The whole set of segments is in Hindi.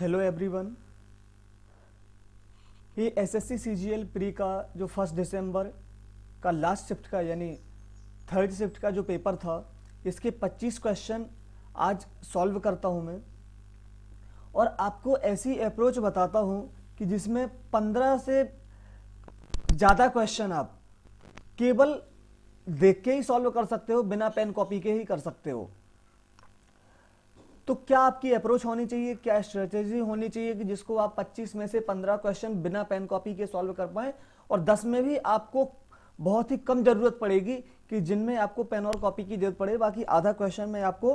Hello everyone. ये एसएससी सीजीएल प्री का जो 1 दिसंबर का लास्ट शिफ्ट का यानी थर्ड शिफ्ट का जो पेपर था, इसके 25 क्वेश्चन आज सॉल्व करता हूँ मैं, और आपको ऐसी अप्रोच बताता हूँ कि जिसमें 15 से ज़्यादा क्वेश्चन आप केवल देख के ही सॉल्व कर सकते हो, बिना पेन कॉपी के ही कर सकते हो। तो क्या आपकी अप्रोच होनी चाहिए, क्या स्ट्रेटेजी होनी चाहिए कि जिसको आप 25 में से 15 क्वेश्चन बिना पेन कॉपी के सॉल्व कर पाएं, और 10 में भी आपको बहुत ही कम जरूरत पड़ेगी कि जिनमें आपको पेन और कॉपी की जरूरत पड़े। बाकी आधा क्वेश्चन मैं आपको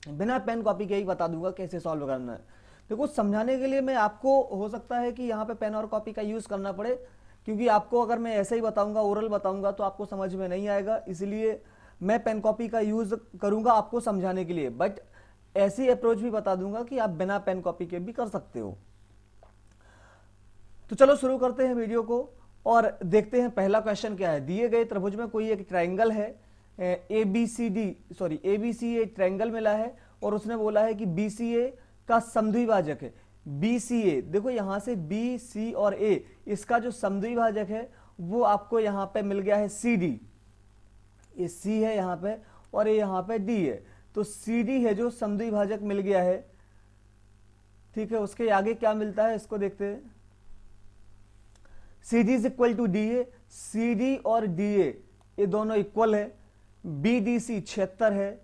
बिना पेन कॉपी के ही बता दूंगा कैसे सॉल्व करना है। देखो, समझाने के लिए मैं आपको हो सकता है कि यहाँ पे पेन और कॉपी का यूज करना पड़े, क्योंकि आपको अगर मैं ऐसे ही बताऊंगा, ओरल बताऊंगा, तो आपको समझ में नहीं आएगा। इसलिए मैं पेन कॉपी का यूज करूंगा आपको समझाने के लिए, बट ऐसी अप्रोच भी बता दूंगा कि आप बिना पेन कॉपी के भी कर सकते हो। तो चलो शुरू करते हैं वीडियो को और देखते हैं पहला क्वेश्चन क्या है। दिए गए त्रिभुज में कोई एक ट्रायंगल है, एबीसी एक ट्रायंगल मिला है, और उसने बोला है कि बीसीए का समद्विभाजक है। बीसीए, देखो यहां से बी सी और ए, इसका जो समद्विभाजक है वो आपको यहां पे मिल गया है सीडी। ये सी है यहां पे और ये यहां पे डी है, तो CD है जो समद्विभाजक मिल गया है। ठीक है, उसके आगे क्या मिलता है इसको देखते हैं। CD is equal to DA, CD और DA ये दोनों इक्वल है। BDC 76 है,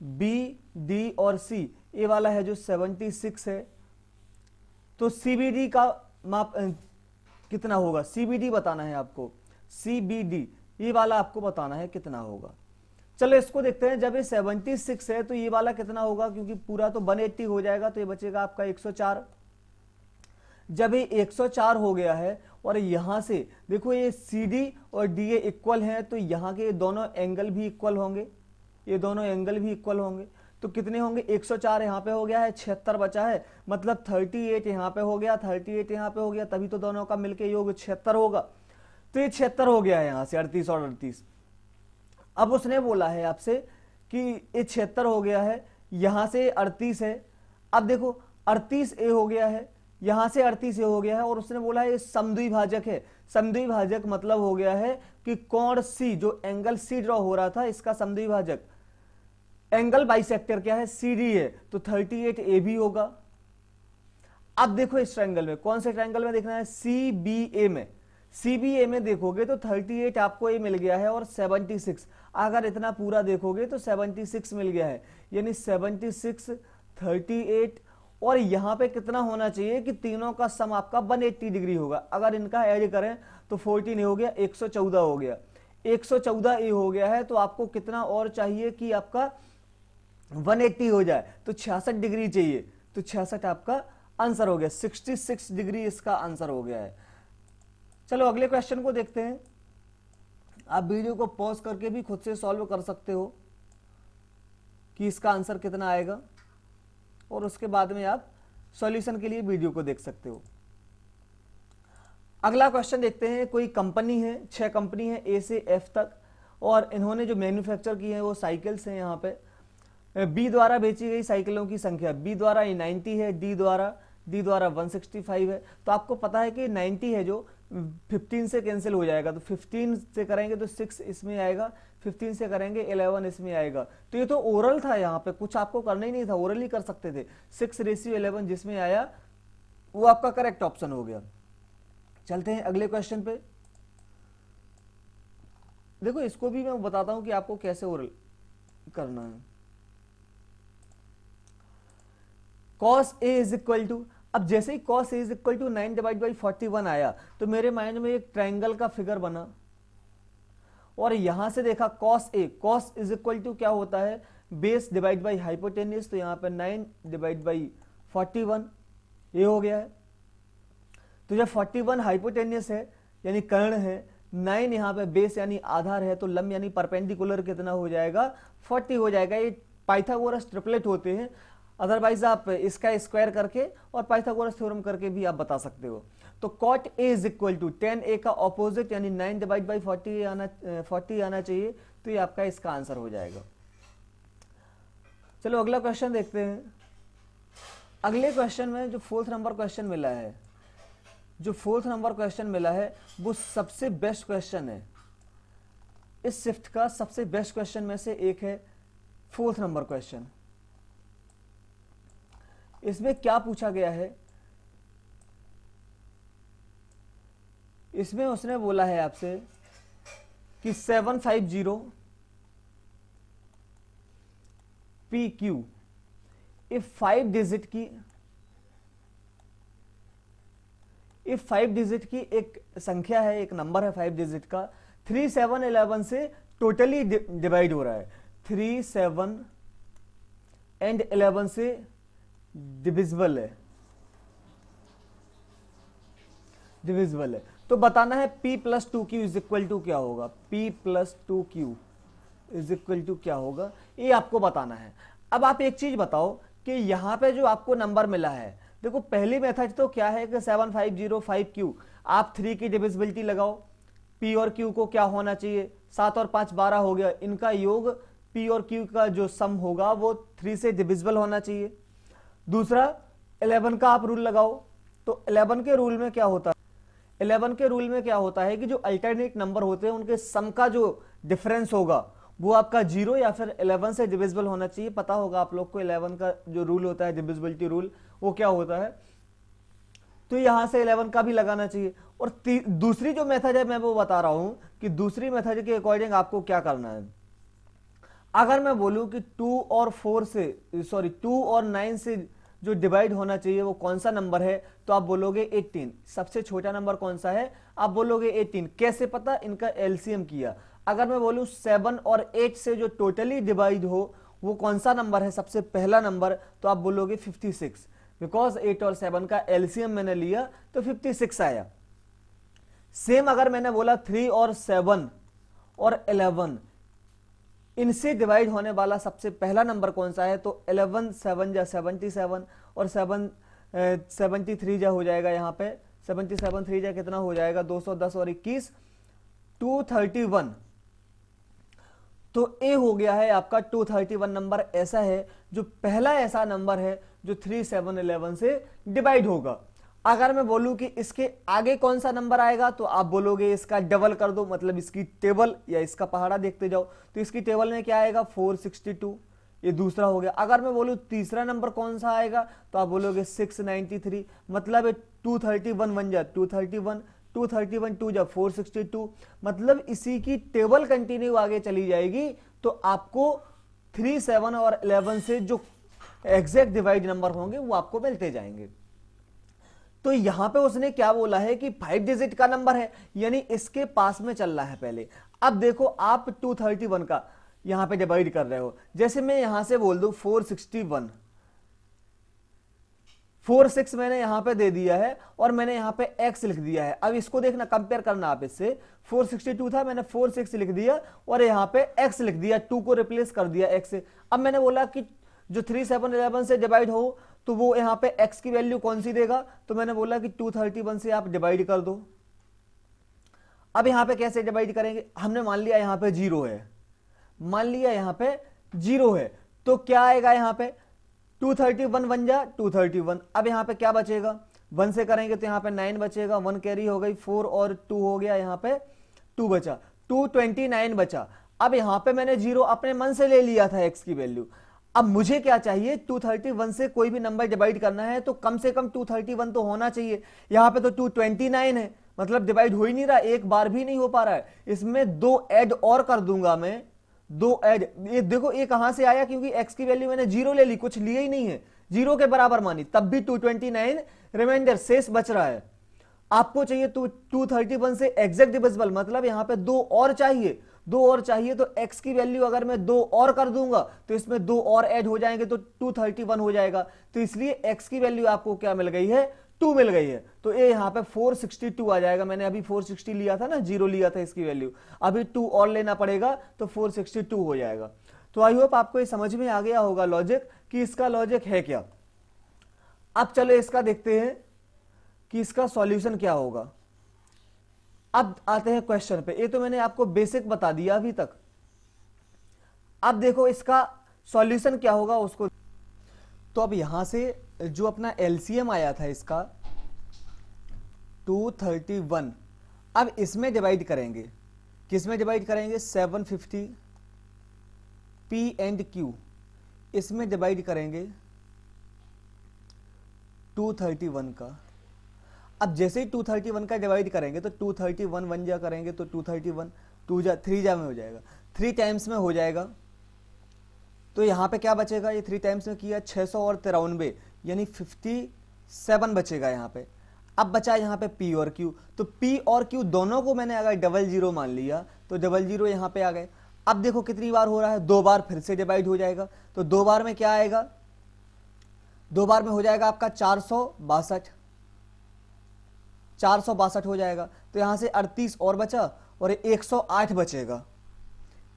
BD और C ये वाला है जो 76 है। तो CBD का माप कितना होगा, CBD बताना है आपको। CBD ये वाला आपको बताना है कितना होगा। चलो इसको देखते हैं। जब ये 76 है तो ये वाला कितना होगा, क्योंकि पूरा तो 180 हो जाएगा, तो ये बचेगा आपका 104। जब ये 104 हो गया है और यहां से देखो ये CD और DA इक्वल हैं, तो यहां के दोनों एंगल भी इक्वल होंगे, ये दोनों एंगल भी इक्वल होंगे। तो कितने होंगे, 104 यहां पे हो गया है, 76 बचा है, मतलब 38 यहां पे हो गया, 38 यहां पे हो गया, तभी तो दोनों का मिलके योग 76 होगा। तो ये 76 हो गया है यहां से 38 और 38। अब उसने बोला है आपसे कि ये 76 हो गया है, यहां से 38 है। अब देखो 38A हो गया है, यहां से 38A हो गया है, और उसने बोला है ये समद्विभाजक है। समद्विभाजक मतलब हो गया है कि कोण C, जो एंगल C ड्रॉ हो रहा था, इसका समद्विभाजक एंगल बाइसेक्टर क्या है, CD है, तो 38AB होगा। अब देखो इस ट्रायंगल में, कौन से ट्रायंगल में देखना है, CBA में। CBA में देखोगे तो 38 आपको ये मिल गया है और 76, अगर इतना पूरा देखोगे तो 76 मिल गया है, यानी 76, 38, और यहां पे कितना होना चाहिए कि तीनों का सम आपका 180 डिग्री होगा। अगर इनका ऐड करें तो 14 हो गया, 114 हो गया, 114 हो गया है। तो आपको कितना और चाहिए कि आपका 180 हो जाए, तो 66 डिग्री चाहिए, तो 66 आपका आंसर हो गया, 66 डिग्री इसका आंसर हो गया है। चलो अगले क्वेश्चन को देखते हैं। आप वीडियो को पॉज करके भी खुद से सॉल्व कर सकते हो कि इसका आंसर कितना आएगा, और उसके बाद में आप सॉल्यूशन के लिए वीडियो को देख सकते हो। अगला क्वेश्चन देखते हैं। कोई कंपनी है, 6 कंपनी है A से F तक, और इन्होंने जो मैन्युफैक्चर की है वो साइकिल्स हैं। यहाँ पे B द्वारा बेची गई साइकिलों की संख्या, B द्वारा 90 है, D द्वारा 165 है। तो आपको पता है कि 90 है जो 15 से कैंसिल हो जाएगा, तो 15 से करेंगे तो 6 इसमें आएगा, 15 से करेंगे 11 इसमें आएगा। तो ये तो ओरल था, यहाँ पे कुछ आपको करना ही नहीं था, ओरल ही कर सकते थे। 6:11 जिसमें आया वो आपका करेक्ट ऑप्शन हो गया। चलते हैं अगले क्वेश्चन पे। देखो इसको भी मैं बताता हूं कि आपको कैसे ओरल करना है। cos A is equal to, अब जैसे ही cos A is equal to 9/41 आया, तो मेरे माइंड में एक ट्रायंगल का फिगर बना, और यहां से देखा cos A, cos is equal to क्या होता है, बेस डिवाइड बाई हाइपोटेन्यूज। तो यहां पे 9/41 ये हो गया है। तो जब 41 हाइपोटेन्यूस है यानी कर्ण है, 9 यहाँ पे बेस यानी आधार है, तो लंब यानी परपेंडिकुलर कितना हो जाएगा, 40 हो जाएगा। ये पाइथागोरस ट्रिपलेट होते हैं, अदरवाइज आप इसका स्क्वायर करके और पाइथागोरस थ्योरम करके भी आप बता सकते हो। तो cot A is equal to 10A का ऑपोजिट यानी 9/40 आना चाहिए, तो ये आपका इसका आंसर हो जाएगा। चलो अगला क्वेश्चन देखते हैं। अगले क्वेश्चन में जो फोर्थ नंबर क्वेश्चन मिला है, वो सबसे बेस्ट क्वेश्चन है। इस शिफ्ट का सबसे बेस्ट क्वेश्चन में से एक है फोर्थ नंबर क्वेश्चन। इसमें क्या पूछा गया है, इसमें उसने बोला है आपसे कि 750 PQ इफ 5 डिजिट की एक संख्या है, एक नंबर है 5 डिजिट का, 3, 7, 11 से टोटली डिवाइड हो रहा है, 3, 7 एंड 11 से डिविजिबल है, तो बताना है P + 2Q is equal to क्या होगा, P + 2Q is equal to क्या होगा, ये आपको बताना है। अब आप एक चीज बताओ कि यहां पे जो आपको नंबर मिला है, देखो पहली मेथड तो क्या है कि 7505Q, आप 3 की डिविजिबिलिटी लगाओ, P और Q को क्या होना चाहिए, 7 और 5 12 हो गया, इनका योग P और Q का जो सम होगा वो 3 से डिविजिबल होना चाहिए। दूसरा 11 का आप रूल लगाओ, तो 11 के रूल में क्या होता है कि जो अल्टरनेट नंबर होते हैं उनके सम का जो डिफरेंस होगा वो आपका 0 या फिर 11 से डिविजिबल होना चाहिए। पता होगा आप लोग को 11 का जो रूल होता है, डिविजिबिलिटी रूल, वो क्या होता है, तो यहां से 11 का भी लगाना चाहिए। और दूसरी जो मेथड है मैं वो बता रहा हूं कि दूसरी मेथड के अकॉर्डिंग आपको क्या करना है। अगर मैं बोलूं कि 2 और 9 से जो डिवाइड होना चाहिए वो कौन सा नंबर है, तो आप बोलोगे 18। सबसे छोटा नंबर कौन सा है, आप बोलोगे 18। कैसे पता, इनका एलसीएम किया। अगर मैं बोलूं 7 और 8 से जो टोटली डिवाइड हो वो कौन सा नंबर है, सबसे पहला नंबर, तो आप बोलोगे 56, बिकॉज 8 और 7 का एलसीएम मैंने लिया तो 56 आया। सेम अगर मैंने बोला 3 और 7 और 11 इनसे डिवाइड होने वाला सबसे पहला नंबर कौन सा है, तो 11 7 जा 77 और 7 73 जा हो जाएगा, यहां पे 77 3 जा कितना हो जाएगा, 210 और 21 231। तो ए हो गया है आपका 231 नंबर ऐसा है जो पहला ऐसा नंबर है जो 3 7 11 से डिवाइड होगा। अगर मैं बोलूं कि इसके आगे कौन सा नंबर आएगा, तो आप बोलोगे इसका डबल कर दो, मतलब इसकी टेबल या इसका पहाड़ा देखते जाओ, तो इसकी टेबल में क्या आएगा 462, ये दूसरा हो गया। अगर मैं बोलूं तीसरा नंबर कौन सा आएगा, तो आप बोलोगे 693, मतलब 231 बन जा 231 231 2 जा 462, मतलब इसी की टेबल कंटिन्यू आगे चली जाएगी, तो आपको 3 7 और 11 से जो एग्जैक्ट डिवाइड नंबर होंगे वो आपको मिलते जाएंगे। तो यहां पे उसने क्या बोला है कि 5 डिजिट का नंबर है, यानी इसके पास में चल रहा है पहले। अब देखो आप 231 का यहां पे डिवाइड कर रहे हो, जैसे मैं यहां से बोल दूं 461, 46 मैंने यहां पे दे दिया है और मैंने यहां पे x लिख दिया है। अब इसको देखना, कंपेयर करना आप इससे, 462 था, मैंने 46 लिख दिया और यहां पे x लिख दिया, 2 को रिप्लेस कर दिया x से। अब मैंने बोला कि जो 3 7 11 से डिवाइड हो तो वो यहां पे x की वैल्यू कौन सी देगा, तो मैंने बोला कि 231 से आप डिवाइड कर दो। अब यहां पे कैसे डिवाइड करेंगे, हमने मान लिया यहां पे 0 है, मान लिया यहां पे 0 है, तो क्या आएगा यहां पे 231 बन जा 231। अब यहां पे क्या बचेगा, 1 से करेंगे तो यहां पे 9 बचेगा, 1 कैरी हो गई, 4 और 2 हो गया, यहां पे 2 बचा, 229 बचा। अब यहां पे मैंने 0 अपने मन से ले लिया था x की वैल्यू। अब मुझे क्या चाहिए, 231 से कोई भी नंबर डिवाइड करना है तो कम से कम 231 तो होना चाहिए। यहां पे तो 229 है, मतलब डिवाइड हो ही नहीं रहा, एक बार भी नहीं हो पा रहा है। इसमें 2 ऐड और कर दूंगा मैं, 2 ऐड, ये देखो ये कहां से आया, क्योंकि x की वैल्यू मैंने 0 ले ली, कुछ लिया ही नहीं है, 0 के बराबर मानी, तब भी 229 रिमाइंडर शेष बच रहा है। आपको चाहिए 231 से एग्जैक्ट डिविजिबल, मतलब यहां पे 2 और चाहिए, 2 और चाहिए, तो x की वैल्यू अगर मैं 2 और कर दूंगा तो इसमें 2 और ऐड हो जाएंगे तो 231 हो जाएगा। तो इसलिए x की वैल्यू आपको क्या मिल गई है, 2 मिल गई है, तो ये यहां पे 462 आ जाएगा। मैंने अभी 460 लिया था ना, 0 लिया था इसकी वैल्यू, अभी 2 और लेना पड़ेगा तो 462 हो जाएगा। तो आई होप आपको ये समझ में आ गया होगा लॉजिक, कि इसका लॉजिक है क्या। अब चलो इसका देखते हैं कि इसका सॉल्यूशन क्या होगा। अब आते हैं क्वेश्चन पे, ये तो मैंने आपको बेसिक बता दिया अभी तक। अब देखो इसका सॉल्यूशन क्या होगा उसको, तो अब यहां से जो अपना एलसीएम आया था इसका 231, अब इसमें डिवाइड करेंगे, किसमें डिवाइड करेंगे 750 पी एंड क्यू, इसमें डिवाइड करेंगे 231 का। अब जैसे ही 231 का डिवाइड करेंगे तो 231 1 जा करेंगे तो 231, 2 जा 3 जा में हो जाएगा, 3 टाइम्स में हो जाएगा। तो यहाँ पे क्या बचेगा, ये 3 टाइम्स में किया 600 और 93 यानी 57 बचेगा यहाँ पे। अब बचा यहाँ पे P और Q, तो P और Q दोनों को मैंने अगर 00 मान लिया तो 00 यहाँ पे आ गए। अब देखो कितनी बार हो रहा है, 2 बार फिर से डिवाइड हो जाएगा, तो 2 बार में क्या आएगा, 2 बार में हो जाएगा आपका 462 हो जाएगा। तो यहाँ से 38 और बचा और 108 बचेगा,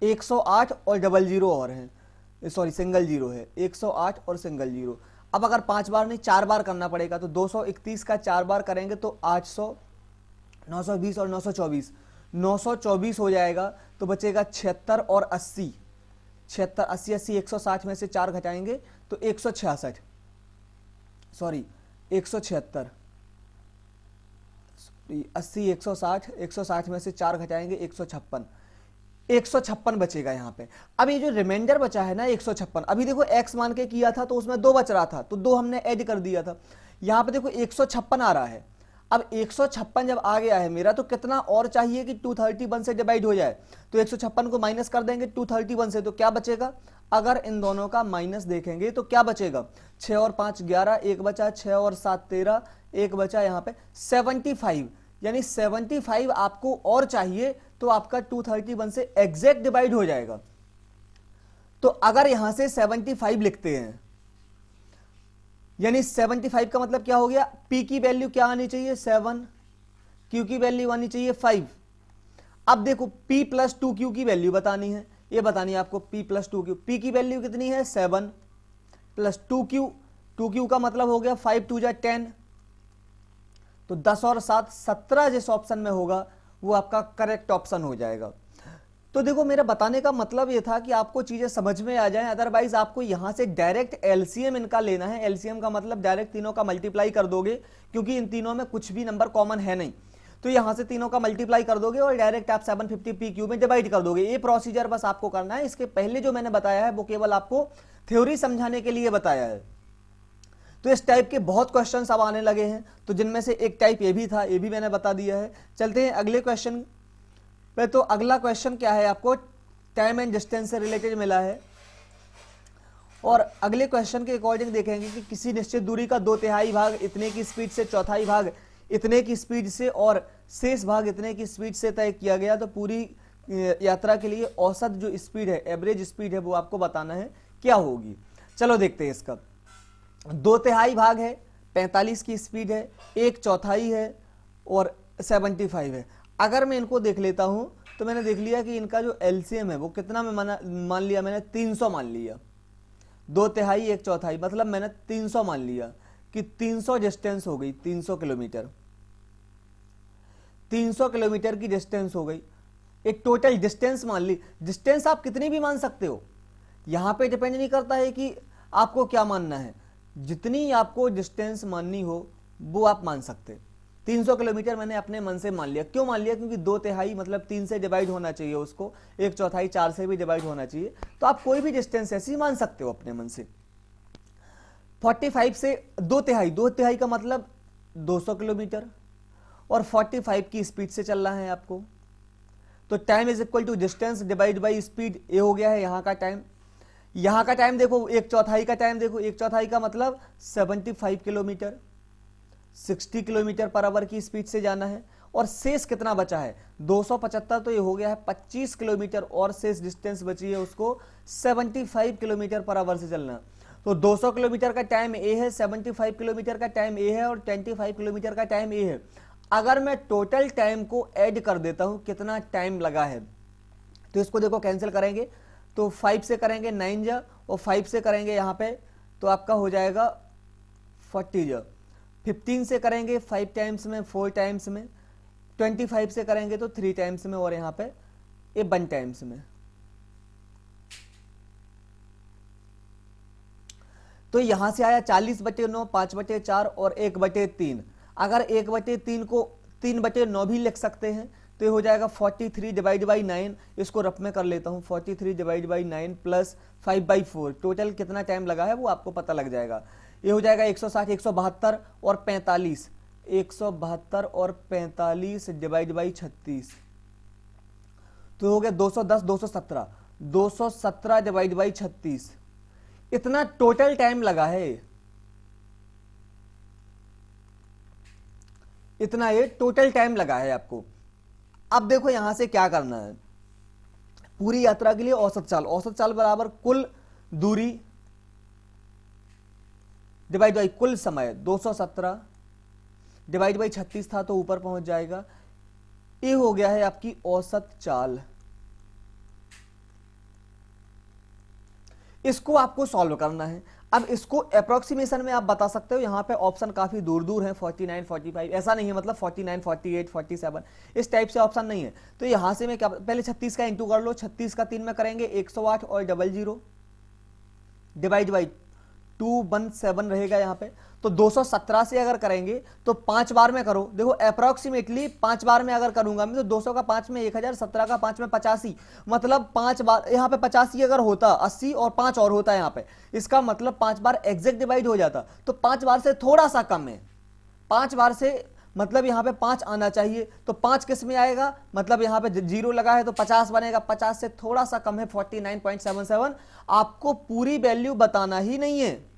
108 और 00 और है, सॉरी सिंगल जीरो है, 108 और सिंगल जीरो। अब अगर 5 बार नहीं 4 बार करना पड़ेगा, तो 231 का 4 बार करेंगे तो 800, 920 और 924, 924 हो जाएगा। तो बचेगा 76 और 80, 76 80 80, 160 में से 4 घटाएंगे तो 176, सॉरी 176, 80 160, 160 में से 4 घटाएंगे 156, 156 बचेगा यहाँ पे। अब ये जो रिमाइंडर बचा है ना 156, अभी देखो x मान के किया था तो उसमें 2 बच रहा था, तो 2 हमने ऐड कर दिया था। यहाँ पे देखो 156 आ रहा है। अब 156 जब आ गया है मेरा, तो कितना और चाहिए कि 231 से डिवाइड हो जाए, तो 156 को माइनस कर देंगे 231 से, तो क्या बचेगा, अगर इन दोनों का माइनस देखेंगे तो क्या बचेगा, 6 और 5 11, एक बचा, 6 और 7 13, एक बचा यहाँ पे 75, यानी 75 आपको और चाहिए, तो आपका 231 से एग्जैक्ट डिवाइड हो जाएगा। तो अगर यहां से 75 लिखते हैं, यानी 75 का मतलब क्या हो गया, P की वैल्यू क्या आनी चाहिए 7, Q की वैल्यू आनी चाहिए 5। अब देखो P प्लस 2Q की वैल्यू बतानी है, ये बतानी है आपको P प्लस 2Q। P की वैल्यू कितनी है 7 प्लस 2Q, 2Q का मतलब हो गया 5 2 जा 10, तो 10 और 7 17 जिस ऑप्शन में होगा वो आपका करेक्ट ऑप्शन हो जाएगा। तो देखो मेरा बताने का मतलब ये था कि आपको चीजें समझ में आ जाएं, अदरवाइज आपको यहां से डायरेक्ट एलसीएम इनका लेना है। एलसीएम का मतलब डायरेक्ट तीनों का मल्टीप्लाई कर दोगे, क्योंकि इन तीनों में कुछ भी नंबर कॉमन है नहीं, तो यहां से तीनों का मल्टीप्लाई कर दोगे और डायरेक्ट आप 750 पी क्यू में डिवाइड कर दोगे। ये प्रोसीजर बस आपको करना है। इसके पहले जो मैंने बताया है वो केवल आपको थ्योरी समझाने के लिए बताया है। तो इस टाइप के बहुत क्वेश्चन अब आने लगे हैं, तो जिनमें से एक टाइप ये भी था, ये भी मैंने बता दिया है। चलते हैं अगले क्वेश्चन पे। तो अगला क्वेश्चन क्या है, आपको टाइम एंड डिस्टेंस से रिलेटेड मिला है, और अगले क्वेश्चन के अकॉर्डिंग देखेंगे कि किसी निश्चित दूरी का 2/3 भाग इतने की स्पीड से, 1/4 भाग इतने की स्पीड से और शेष भाग इतने की स्पीड से तय किया गया। तो पूरी यात्रा के लिए औसत जो स्पीड है, एवरेज स्पीड है, वो आपको बताना है क्या होगी। चलो देखते हैं इसका। 2/3 भाग है, 45 की स्पीड है, 1/4 है और 75 है। अगर मैं इनको देख लेता हूं तो मैंने देख लिया कि इनका जो एलसीएम है वो कितना में मान लिया मैंने 300 मान लिया। 2/3 1/4 मतलब मैंने 300 मान लिया कि 300 डिस्टेंस हो गई, 300 किलोमीटर, 300 किलोमीटर की डिस्टेंस हो गई। एक टोटल डिस्टेंस मान ली। डिस्टेंस आप कितनी भी मान सकते हो, यहां पे डिपेंड नहीं करता है कि आपको क्या मानना है, जितनी आपको डिस्टेंस माननी हो वो आप मान सकते। 300 किलोमीटर मैंने अपने मन से मान लिया। क्यों मान लिया, क्योंकि 2/3 मतलब 3 से डिवाइड होना चाहिए उसको, 1/4 4 से भी डिवाइड होना चाहिए। तो आप कोई भी डिस्टेंस ऐसी मान सकते हो अपने मन से। 45 से 2/3 का मतलब 200 किलोमीटर और 45 की स्पीड से चलना है आपको। तो time is equal to distance divide by speed, ये हो गया है यहाँ का टाइम। यहाँ का टाइम देखो, 1/4 का टाइम देखो, 1/4 का मतलब 75 किलोमीटर, 60 किलोमीटर पर आवर की स्पीड से जाना है। और शेष कितना बचा है 275, तो ये हो गया है 25 किलोमीटर और शेष डिस्टेंस बची है उसको 75 किलोमीटर पर आवर से चलना। तो 200 किलोमीटर का टाइम ए है, 75 किलोमीटर का टाइम ए है और 25 किलोमीटर का टाइम ए है। अगर मैं टोटल टाइम को ऐड कर देता हूं कितना टाइम लगा है, तो इसको देखो कैंसिल करेंगे तो 5 से करेंगे 9 जा और 5 से करेंगे यहाँ पे तो आपका हो जाएगा 40 जा। 15 से करेंगे 5 टाइम्स में, 4 टाइम्स में, 25 से करेंगे तो 3 टाइम्स में और यहाँ पे ये 1 टाइम्स में। तो यहां से आया 40/9, 5/4 और 1/3। अगर 1/3 को 3/9 भी लिख सकते हैं तो ये हो जाएगा 43/9। इसको रफ में कर लेता हूं, 43/9 प्लस 5/4। टोटल कितना टाइम लगा है वो आपको पता लग जाएगा। ये हो जाएगा 160, 172 और 45, 172 और 45 डिवाइड बाई 36, तो हो गया 210, 217, 217 डिवाइड बाई 36। इतना टोटल टाइम लगा है, इतना ये टोटल टाइम लगा है आपको। अब देखो यहां से क्या करना है, पूरी यात्रा के लिए औसत चाल, औसत चाल बराबर कुल दूरी डिवाइड बाई कुल समय, 217 डिवाइड बाई 36 था तो ऊपर पहुंच जाएगा। ये हो गया है आपकी औसत चाल। इसको आपको सॉल्व करना है। अब इसको अप्रोक्सीमेशन में आप बता सकते हो, यहां पे ऑप्शन काफी दूर दूर हैं, 49, 45 ऐसा नहीं है, मतलब 49, 48, 47 इस टाइप से ऑप्शन नहीं है। तो यहां से मैं क्या, पहले 36 का इंटू कर लो, 36 का 3 में करेंगे 108 और 00 डिवाइड बाई 217 रहेगा यहाँ पे। तो 217 से अगर करेंगे तो 5 बार में करो, देखो अप्रोक्सीमेटली 5 बार में अगर करूंगा मैं तो 200 का 5 में 1000, 17 का 5 में 85, मतलब 5 बार यहाँ पे 85 अगर होता 80 और 5 और होता यहाँ पे, इसका मतलब 5 बार एग्जैक्ट डिवाइड हो जाता। तो 5 बार से थोड़ा सा कम है, 5 बार से मतलब यहाँ पे 5 आना चाहिए, तो 5 किस में आएगा, मतलब यहाँ पे 0 लगा है तो 50 बनेगा, 50 से थोड़ा सा कम है 49.77। आपको पूरी वैल्यू बताना ही नहीं है,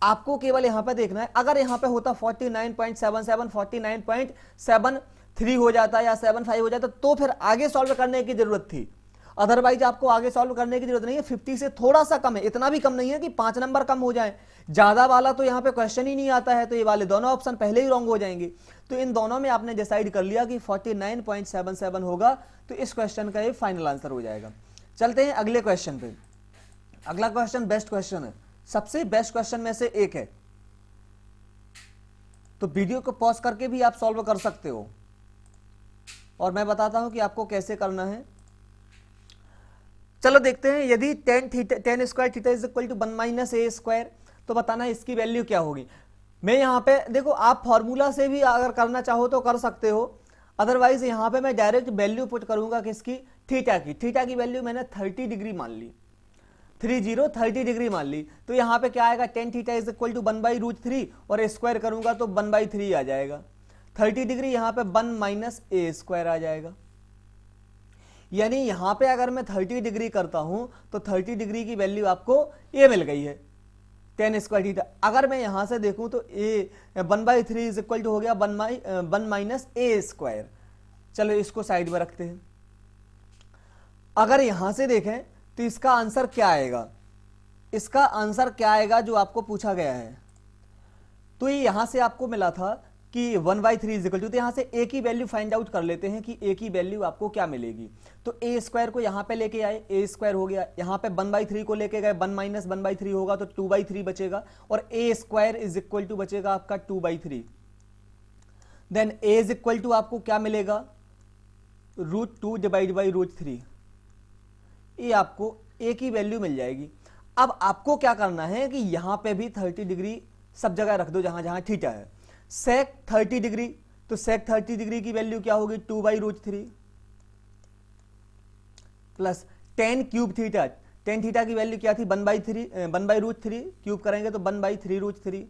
आपको केवल यहां पे देखना है। अगर यहां पे होता 49.77, 49.73 हो जाता या 75 हो जाता तो फिर आगे सॉल्व करने की जरूरत थी, अदरवाइज आपको आगे सॉल्व करने की जरूरत नहीं है। 50 से थोड़ा सा कम है, इतना भी कम नहीं है कि 5 नंबर कम हो जाए, ज्यादा वाला तो यहां पे क्वेश्चन ही नहीं आता है, तो ये वाले दोनों ऑप्शन पहले ही रॉन्ग हो जाएंगे। तो इन दोनों में आपने डिसाइड कर लिया कि 49.77 होगा, तो इस क्वेश्चन का ये फाइनल आंसर हो जाएगा। चलते हैं अगले क्वेश्चन पे। अगला क्वेश्चन बेस्ट क्वेश्चन है, सबसे बेस्ट क्वेश्चन में से एक है, तो वीडियो को पॉज करके भी आप सॉल्व कर सकते हो और मैं बताता हूं कि आपको कैसे करना है। चलो देखते हैं, यदि tan square theta is equal to 1 - a square, तो बताना इसकी वैल्यू क्या होगी। मैं यहां पे देखो, आप फॉर्मूला से भी अगर करना चाहो तो कर सकते हो, अदरवाइज यहां पे मैं डायरेक्ट वैल्यू पुट करूंगा किसकी, थीटा की। थीटा की वैल्यू मैंने 30 डिग्री मान ली, 30 डिग्री मान ली, तो यहां पे क्या आएगा, tan theta is equal to 1/√3 और स्क्वायर करूंगा तो 1/3 आ जाएगा। 30 डिग्री यहां पे 1 - a स्क्वायर आ जाएगा। यानी यहां पे अगर मैं 30 डिग्री करता हूं तो 30 डिग्री की वैल्यू आपको a मिल गई है, tan स्क्वायर थीटा। अगर मैं यहां से देखूं तो a 1/3 इज इक्वल टू हो गया 1 - a स्क्वायर। चलो इसको साइड में रखते हैं। अगर यहां से देखें तो इसका आंसर क्या आएगा, इसका आंसर क्या आएगा जो आपको पूछा गया है। तो ये यहां से आपको मिला था कि 1/3 इज इक्वल टू, तो यहां से a की वैल्यू फाइंड आउट कर लेते हैं कि a की वैल्यू आपको क्या मिलेगी। तो a स्क्वायर को यहां पे लेके आए, a स्क्वायर हो गया, यहां पे 1/3 को लेके गए, 1 - 1/3 होगा तो 2/3 बचेगा और a square is equal to बचेगा आपका 2/3। Then a is equal to आपको क्या मिलेगा, √2 डिवाइड बाई √3, ये आपको a की वैल्यू मिल जाएगी। अब आपको क्या करना है कि यहां पे भी 30 डिग्री सब जगह रख दो जहां जहां थीटा है। sec 30 डिग्री, तो sec 30 डिग्री की वैल्यू क्या होगी, 2/√3 plus tan cube theta, tan theta की वैल्यू क्या थी 1/√3 क्यूब करेंगे तो 1/3√3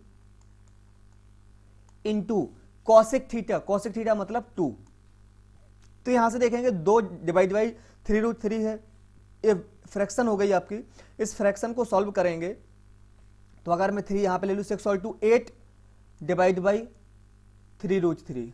into cosec theta, cosec theta मतलब 2। तो यहां से देखेंगे 2 डिवाइड बाई 3√3 है, ये फ्रैक्शन हो गई आपकी। इस फ्रैक्शन को सॉल्व करेंगे तो अगर मैं 3 यहां पे ले लूं, 6 और 2 8 डिवाइड बाई 3√3,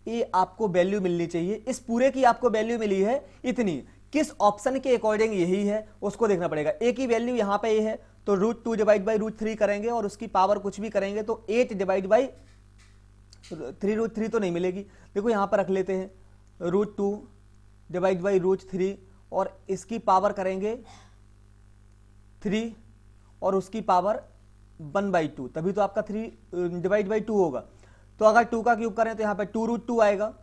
ये आपको वैल्यू मिलनी चाहिए। इस पूरे की आपको वैल्यू मिली है इतनी, किस ऑप्शन के अकॉर्डिंग यही है उसको देखना पड़ेगा। a की वैल्यू यहां पे ये है तो √2 डिवाइड बाई √3 करेंगे और उसकी पावर कुछ भी करेंगे तो 8 डिवाइड बाई 3√3 तो नहीं मिलेगी। देखो यहां पर रख लेते हैं √2 डिवाइड बाई √3 और इसकी पावर करेंगे 3 और उसकी पावर 1/2, तभी तो आपका 3 डिवाइड बाई 2 होगा। तो अगर 2 का क्यूब करें तो यहां पे 2√2 आएगा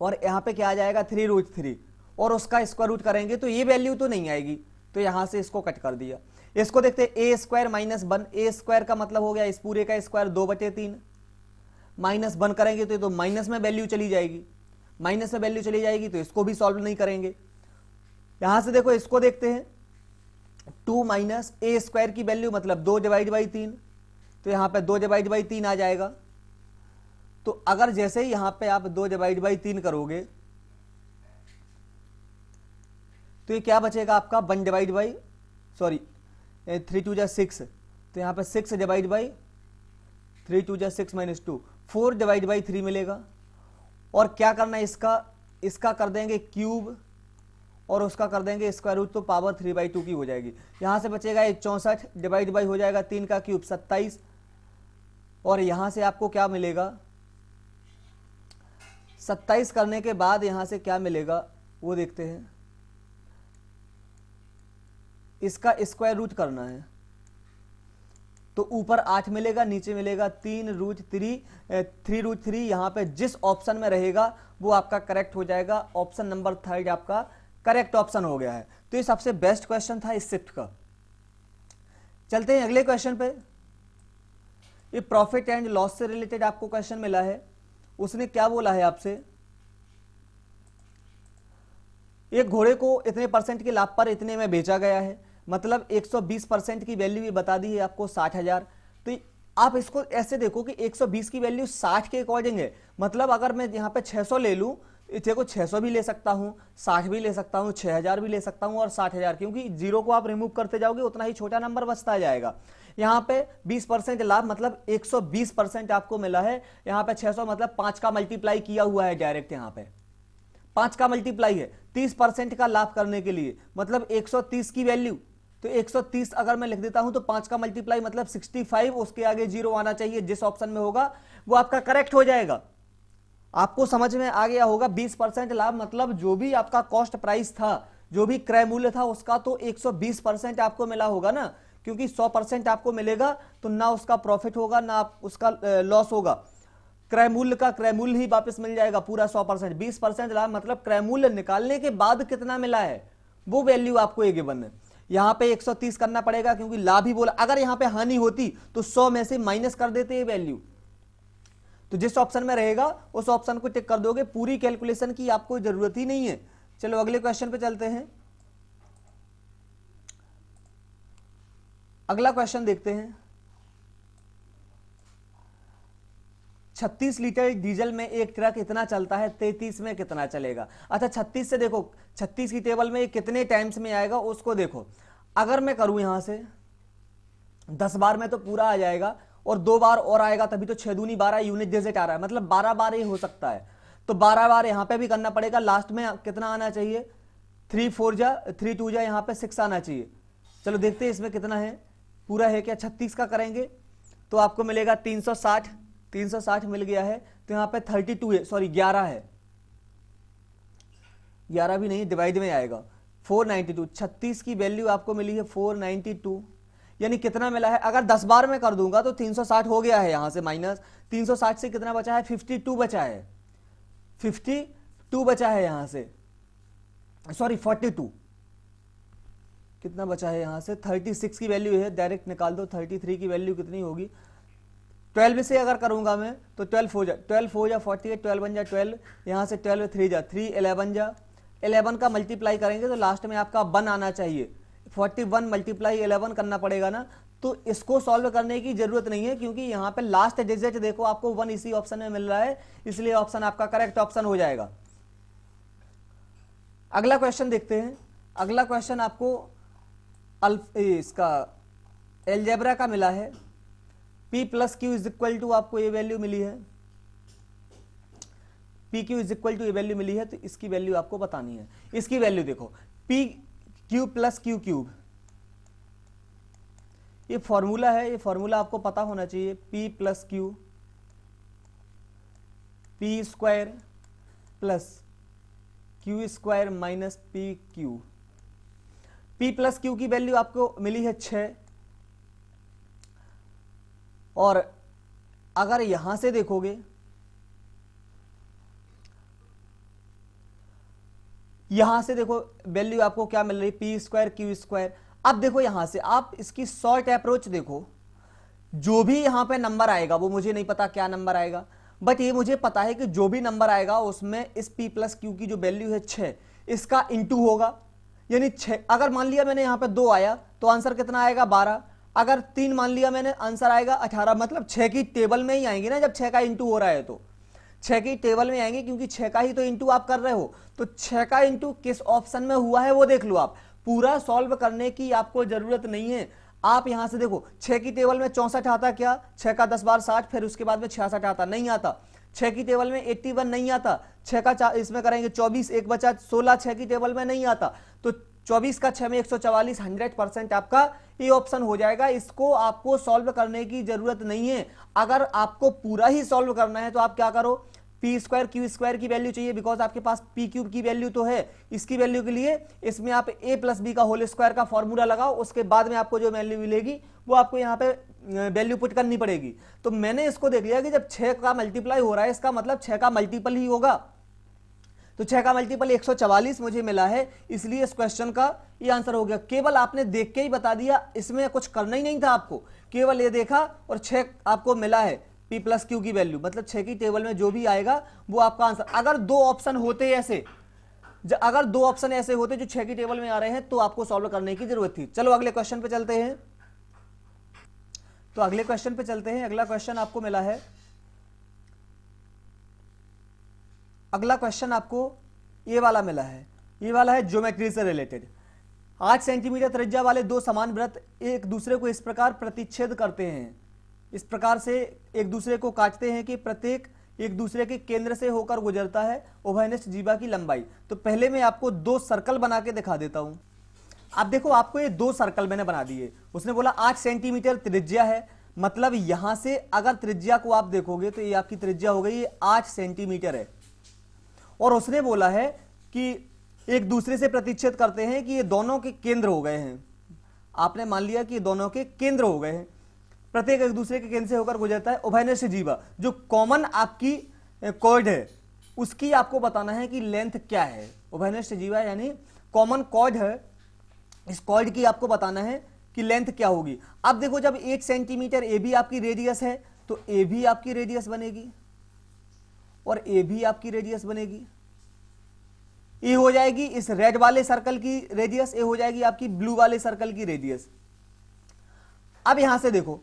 और यहां पे क्या आ जाएगा 3√3 और उसका स्क्वायर रूट करेंगे तो ये वैल्यू तो नहीं आएगी, तो यहां से इसको कट कर दिया। इसको देखते हैं, ए स्क्वायर माइनस 1, ए स्क्वायर का मतलब हो गया इस पूरे का स्क्वायर 2/3, माइनस 1 करेंगे तो ये तो माइनस में वैल्यू चली जाएगी, माइनस में वैल्यू चली जाएगी तो इसको भी सॉल्व नहीं करेंगे। यहां से देखो इसको देखते हैं, 2 माइनस ए स्क्वायर की वैल्यू मतलब 2/3, तो यहां पे 2/3 आ जाएगा। तो अगर जैसे ही यहां पे आप 2/3 करोगे तो ये क्या बचेगा आपका 1 सॉरी 3 2 6, तो यहां पे 6/3 2 6 माइनस 2 4/3 मिलेगा। और क्या करना है इसका कर देंगे क्यूब और उसका कर देंगे स्क्वायर रूट, तो पावर 3/2 की हो जाएगी। यहां से बचेगा 64 डिवाइड बाई हो जाएगा 3 का क्यूब 27, और यहां से आपको क्या मिलेगा 27 करने के बाद यहां से क्या मिलेगा वो देखते हैं। इसका स्क्वायर रूट करना है तो ऊपर 8 मिलेगा, नीचे मिलेगा 3√3 यहां पे जिस ऑप्शन में रहेगा वो आपका करेक्ट हो जाएगा। ऑप्शन नंबर 3 आपका करेक्ट ऑप्शन हो गया है। तो ये सबसे बेस्ट क्वेश्चन था इस शिफ्ट का। चलते हैं अगले क्वेश्चन पे। ये प्रॉफिट एंड लॉस से रिलेटेड आपको क्वेश्चन मिला है। उसने क्या बोला है आपसे, एक घोड़े को इतने परसेंट के लाभ पर इतने में बेचा गया है, मतलब 120% की वैल्यू ये बता दी है आपको 60,000। तो आप इसको ऐसे देखो कि 120 की वैल्यू 60 के अकॉर्डिंग है, मतलब अगर मैं यहां पे 600 ले लूं, देखो 600 भी ले सकता हूं, 60 भी ले सकता हूं, 6000 भी ले सकता हूं और 60,000, क्योंकि जीरो को आप रिमूव करते जाओगे उतना ही छोटा नंबर बचता जाएगा। यहां पे 20% लाभ मतलब 120% आपको मिला है। यहां पे 600 मतलब 5 का मल्टीप्लाई किया हुआ है डायरेक्ट, यहां पे 5 का मल्टीप्लाई है 30% का लाभ करने के लिए, मतलब 130 की वैल्यू। तो 130 अगर मैं लिख देता हूं तो 5 का मल्टीप्लाई मतलब 65, उसके आगे जीरो आना चाहिए। जिस ऑप्शन में होगा वो आपका करेक्ट हो जाएगा। आपको समझ में आ गया होगा। 20% लाभ मतलब जो भी आपका कॉस्ट प्राइस था, जो भी क्रय मूल्य था उसका, तो 120% आपको मिला होगा ना, क्योंकि 100% आपको मिलेगा तो ना उसका प्रॉफिट होगा ना उसका लॉस होगा। क्रय मूल्य का क्रय मूल्य ही वापस मिल जाएगा पूरा 100%। 20% लाभ मतलब क्रय मूल्य निकालने के बाद कितना मिला है वो वैल्यू आपको ये गिवन है। यहां पे 130 करना पड़ेगा क्योंकि लाभ ही बोला। अगर यहां पे हानि होती तो 100 में से माइनस कर देते ये वैल्यू। तो जिस ऑप्शन में रहेगा उस ऑप्शन को टिक कर दोगे, पूरी कैलकुलेशन की आपको जरूरत ही नहीं है। चलो अगले क्वेश्चन पे चलते हैं। अगला क्वेश्चन देखते हैं। 36 लीटर डीजल में एक ट्रक इतना चलता है, 33 में कितना चलेगा। अच्छा 36 से देखो, 36 की टेबल में कितने टाइम्स में आएगा उसको देखो। अगर मैं करूं यहां से 10 बार में तो पूरा आ जाएगा, और 2 बार और आएगा तभी तो 6 दूनी 12 यूनिट डिजिट आ रहा है, मतलब 12 बार ये हो सकता है। तो 12 बार यहां पे भी करना पड़ेगा। लास्ट में कितना आना चाहिए, 3 4 जा 3 2 जा, यहां पे 6 आना चाहिए। चलो देखते हैं इसमें कितना है, पूरा है क्या। 36 का करेंगे तो आपको मिलेगा 360 मिल गया है। तो यहां पे 32 है, सॉरी 11 है, 11 भी नहीं, डिवाइड में आएगा 492। 36 की वैल्यू आपको मिली है 492, यानी कितना मिला है। अगर 10 बार में कर दूंगा तो 360 हो गया है, यहां से माइनस 360 से कितना बचा है, 52 बचा है, 52 बचा है यहां से, सॉरी 42 कितना बचा है यहां से। 36 की वैल्यू है, डायरेक्ट निकाल दो। 33 की वैल्यू कितनी होगी, 12 से अगर करूंगा मैं तो 12 हो जा 48, 12 बन जा 12, यहां से 12 3 जा 3, 11 जा 11 का मल्टीप्लाई करेंगे तो लास्ट में आपका 1 आना चाहिए। 41 मल्टीप्लाई 11 करना पड़ेगा ना। तो इसको सॉल्व करने की जरूरत नहीं है, क्योंकि यहां पे लास्ट डिजिट देखो आपको 1 इसी ऑप्शन में मिल रहा है, इसलिए ऑप्शन आपका करेक्ट ऑप्शन हो जाएगा। अगला क्वेश्चन देखते हैं। अगला क्वेश्चन आपको इसका एलजेब्रा का मिला है। P plus q is equal to, आपको ये वैल्यू मिली है, p q is equal to ये वैल्यू मिली है, तो इसकी वैल्यू आपको बतानी है। इसकी वैल्यू देखो, P Q plus Q cube, ये फॉर्मूला है, ये फॉर्मूला आपको पता होना चाहिए। P plus Q, P square plus Q square minus P Q. P plus Q की वैल्यू आपको मिली है 6, और अगर यहां से देखोगे, यहां से देखो वैल्यू आपको क्या मिल रही, पी स्क्वायर क्यू स्क्वायर। अब देखो यहां से आप इसकी शॉर्ट अप्रोच देखो, जो भी यहां पे नंबर आएगा वो मुझे नहीं पता क्या नंबर आएगा, बट ये मुझे पता है कि जो भी नंबर आएगा उसमें इस p प्लस क्यू की जो वैल्यू है 6, इसका इंटू होगा, यानी 6। अगर मान लिया मैंने यहां पे 2 आया तो आंसर कितना आएगा 12, अगर 3 मान लिया मैंने आंसर आएगा 18, मतलब 6 की टेबल में ही आएंगे ना, जब 6 का इंटू हो रहा है तो 6 की टेबल में आएंगे, क्योंकि 6 का ही तो इंटू आप कर रहे हो। तो 6 का इंटू किस ऑप्शन में हुआ है वो देख लो, आप पूरा सॉल्व करने की आपको जरूरत नहीं है। आप यहां से देखो 6 की टेबल में 64 आता, क्या 6 का 10 बार 60, फिर उसके बाद में 66 आता, नहीं आता। 6 की टेबल में 81 नहीं आता, 6 का इसमें करेंगे 24, एक बचा 16, 6 की टेबल में नहीं आता, तो 24 का 6 में 144, 100% आपका ये ऑप्शन हो जाएगा। इसको आपको सॉल्व करने की जरूरत नहीं है। अगर आपको पूरा ही सॉल्व करना है तो आप क्या करो, पी स्क्वायर क्यू स्क्वायर की वैल्यू चाहिए, बिकॉज आपके पास पी क्यूब की वैल्यू तो है, इसकी वैल्यू के लिए इसमें आप ए प्लस बी का होल स्क्वायर का फॉर्मूला लगाओ, उसके बाद में आपको जो वैल्यू मिलेगी वो आपको यहाँ पे वैल्यू पुट करनी पड़ेगी। तो मैंने इसको देख लिया कि जब 6 का मल्टीप्लाई हो रहा है, इसका मतलब 6 का मल्टीपल ही होगा, तो 6 का मल्टीपल 144 मुझे मिला है, इसलिए इस क्वेश्चन का ये आंसर हो गया। केवल आपने देख के ही बता दिया, इसमें कुछ करना ही नहीं था आपको, केवल ये देखा और 6 आपको मिला है पी प्लस क्यू की वैल्यू, मतलब 6 की टेबल में जो भी आएगा वो आपका आंसर। अगर 2 ऑप्शन होते ऐसे, अगर 2 ऑप्शन ऐसे होते जो 6 की टेबल में आ रहे हैं तो आपको सॉल्व करने की जरूरत थी। चलो अगले क्वेश्चन पे चलते हैं। तो अगले क्वेश्चन पे चलते हैं। अगला क्वेश्चन आपको मिला है, अगला क्वेश्चन आपको ये वाला मिला है, ये वाला है ज्योमेट्री से रिलेटेड। 8 सेंटीमीटर त्रिज्या वाले 2 समान वृत्त एक दूसरे को इस प्रकार प्रतिच्छेद करते हैं, इस प्रकार से एक दूसरे को काटते हैं कि प्रत्येक एक दूसरे के केंद्र से होकर गुजरता है उभयनिष्ठ जीवा की लंबाई। तो पहले मैं आपको 2 सर्कल बना के दिखा देता हूं। अब देखो आपको ये 2 सर्कल मैंने बना दिए। उसने बोला 8 सेंटीमीटर त्रिज्या है, मतलब यहां से अगर त्रिज्या को आप देखोगे तो ये आपकी त्रिज्या हो गई, ये 8 सेंटीमीटर है। और उसने बोला है कि एक दूसरे से प्रतिच्छेद करते हैं कि ये दोनों के केंद्र हो गए हैं। आपने मान लिया कि ये दोनों के केंद्र हो गए हैं, प्रत्येक एक दूसरे के केंद्र से होकर गुजरता है उभयनिष्ठ जीवा। जो कॉमन आपकी कॉर्ड है उसकी आपको बताना है कि लेंथ क्या है। उभयनिष्ठ जीवा यानी कॉमन कॉर्ड है, इस कॉर्ड की आपको बताना है कि लेंथ क्या होगी। अब देखो जब 8 सेंटीमीटर ए भी आपकी रेडियस है तो ए भी आपकी रेडियस बनेगी और ए भी आपकी रेडियस बनेगी। ए हो जाएगी इस रेड वाले सर्कल की रेडियस, ए हो जाएगी आपकी ब्लू वाले सर्कल की रेडियस। अब यहां से देखो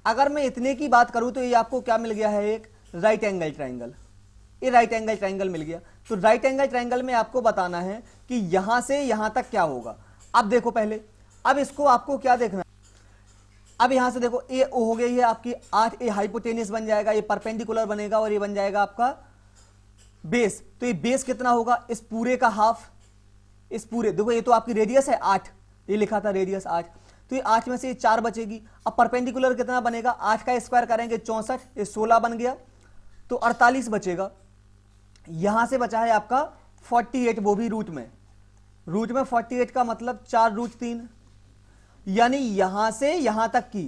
अगर मैं इतने की बात करूं तो ये आपको क्या मिल गया है, एक राइट एंगल ट्राइंगल। ये राइट एंगल ट्राइंगल मिल गया। तो राइट एंगल ट्राइंगल में आपको बताना है कि यहां से यहां तक क्या होगा। अब देखो पहले, अब इसको आपको क्या देखना है, अब यहां से देखो ए हो गई है आपकी 8, ए हाइपोटेनियस बन जाएगा, ये परपेंडिकुलर बनेगा और ये बन जाएगा आपका बेस। तो ये बेस कितना होगा, इस पूरे का हाफ, इस पूरे देखो ये तो आपकी रेडियस है 8, ये लिखा था रेडियस 8, तो ये 8 में से ये 4 बचेगी। अब परपेंडिकुलर कितना बनेगा, 8 का स्क्वायर करेंगे 64, ये 16 बन गया, तो 48 बचेगा। यहां से बचा है आपका 48, वो भी रूट में 48 का मतलब 4√3, यानी यहां से यहां तक की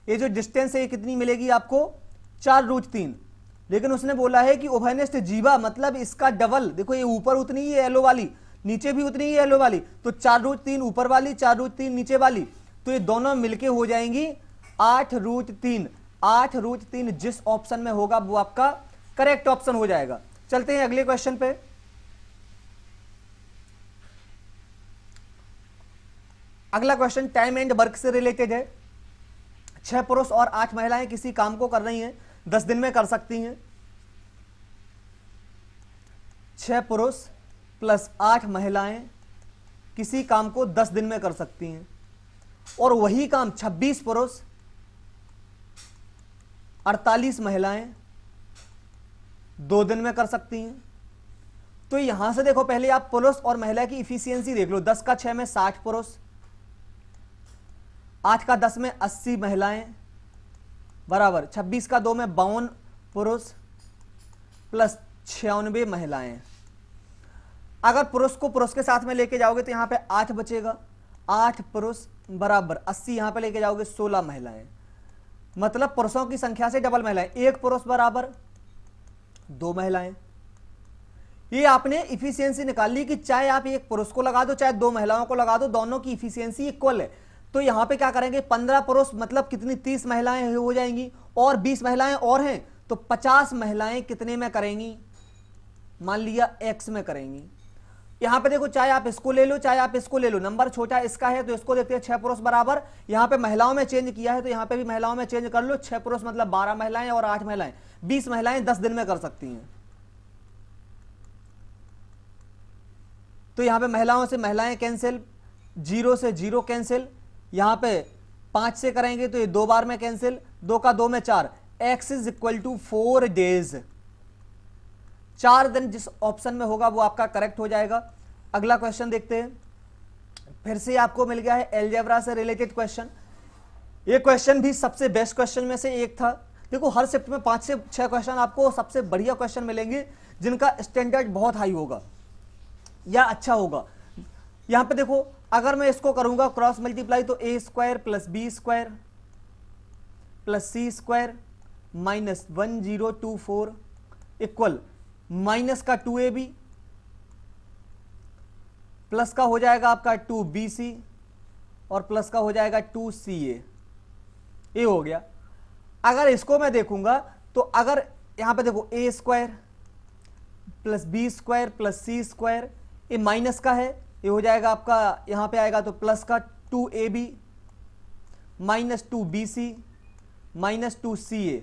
ये जो डिस्टेंस है ये कितनी मिलेगी आपको, 4√3। लेकिन उसने बोला है कि उभयनिष्ठ जीवा मतलब इसका डबल, देखो ये ऊपर उतनी ही है येलो वाली, नीचे भी उतनी ही येलो वाली, तो 4√3 ऊपर वाली 4√3 नीचे वाली, तो ये दोनों मिलके हो जाएंगी 8√3। 8√3 जिस ऑप्शन में होगा वो आपका करेक्ट ऑप्शन हो जाएगा। चलते हैं अगले क्वेश्चन पे। अगला क्वेश्चन टाइम एंड वर्क से रिलेटेड है। 6 पुरुष और 8 महिलाएं किसी काम को कर रही हैं, 10 दिन में कर सकती हैं। 6 पुरुष प्लस 8 महिलाएं किसी काम को 10 दिन में कर सकती हैं, और वही काम 26 पुरुष 48 महिलाएं 2 दिन में कर सकती हैं। तो यहां से देखो पहले आप पुरुष और महिला की इफिशियंसी देख लो। 10 का 6 में 60 पुरुष, 8 का 10 में 80 महिलाएं बराबर 26 का 2 में 52 पुरुष प्लस 96 महिलाएं। अगर पुरुष को पुरुष के साथ में लेके जाओगे तो यहां पे 8 बचेगा, 8 पुरुष बराबर 80, यहां पे लेके जाओगे 16 महिलाएं, मतलब पुरुषों की संख्या से डबल महिलाएं। 1 पुरुष बराबर 2 महिलाएं, ये आपने इफिशियंसी निकाल ली कि चाहे आप एक पुरुष को लगा दो चाहे दो महिलाओं को लगा दो, दोनों की इफिशियंसी इक्वल है। तो यहां पे क्या करेंगे, 15 पुरुष मतलब कितनी, 30 महिलाएं हो जाएंगी, और 20 महिलाएं और हैं, तो 50 महिलाएं कितने में करेंगी, मान लिया एक्स में करेंगी। यहां पे देखो, चाहे आप इसको ले लो चाहे आप इसको ले लो, नंबर छोटा इसका है तो इसको देखते हैं 6 पुरुष बराबर, यहां पे महिलाओं में चेंज किया है तो यहां पे भी महिलाओं में चेंज कर लो, 6 पुरुष मतलब 12 महिलाएं और 8 महिलाएं, 20 महिलाएं 10 दिन में कर सकती हैं। तो यहां पे महिलाओं से महिलाएं कैंसिल, 0 से 0 कैंसिल, यहां पे 5 से करेंगे तो ये 2 बार में कैंसिल, 2 का 2 में 4, x is equal to 4 days, 4 दिन जिस ऑप्शन में होगा वो आपका करेक्ट हो जाएगा। अगला क्वेश्चन देखते हैं, फिर से आपको मिल गया है अलजेब्रा से रिलेटेड क्वेश्चन। ये क्वेश्चन भी सबसे बेस्ट क्वेश्चन में से एक था। देखो हर शिफ्ट में 5 से 6 क्वेश्चन आपको सबसे बढ़िया क्वेश्चन मिलेंगे जिनका स्टैंडर्ड बहुत हाई होगा या अच्छा होगा। यहां पे देखो, अगर मैं इसको करूंगा क्रॉस मल्टीप्लाई तो a square plus b square plus c square minus 1024 equal minus का 2ab प्लस का हो जाएगा आपका 2bc और प्लस का हो जाएगा 2ca, ये हो गया। अगर इसको मैं देखूंगा तो अगर यहां पे देखो a square plus b square plus c square, ये माइनस का है, ये हो जाएगा आपका यहां पे आएगा तो प्लस का 2ab minus 2bc minus 2ca,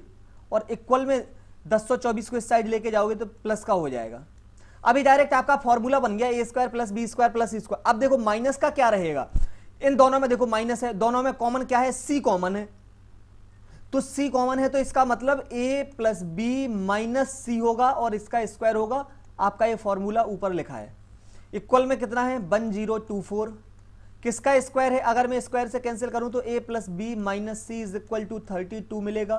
और इक्वल में 1024 को इस साइड लेके जाओगे तो प्लस का हो जाएगा। अभी डायरेक्ट आपका फॉर्मूला बन गया a square plus b square plus c square. अब देखो माइनस का क्या रहेगा, इन दोनों में देखो माइनस है, दोनों में कॉमन क्या है, c कॉमन है, तो c कॉमन है तो इसका मतलब a प्लस बी माइनस सी होगा और इसका स्क्वायर होगा। आपका ये फॉर्मूला ऊपर लिखा है। इक्वल में कितना है 1024, किसका स्क्वायर है, अगर मैं स्क्वायर से कैंसिल करूं तो a plus b minus c is equal to 32 मिलेगा,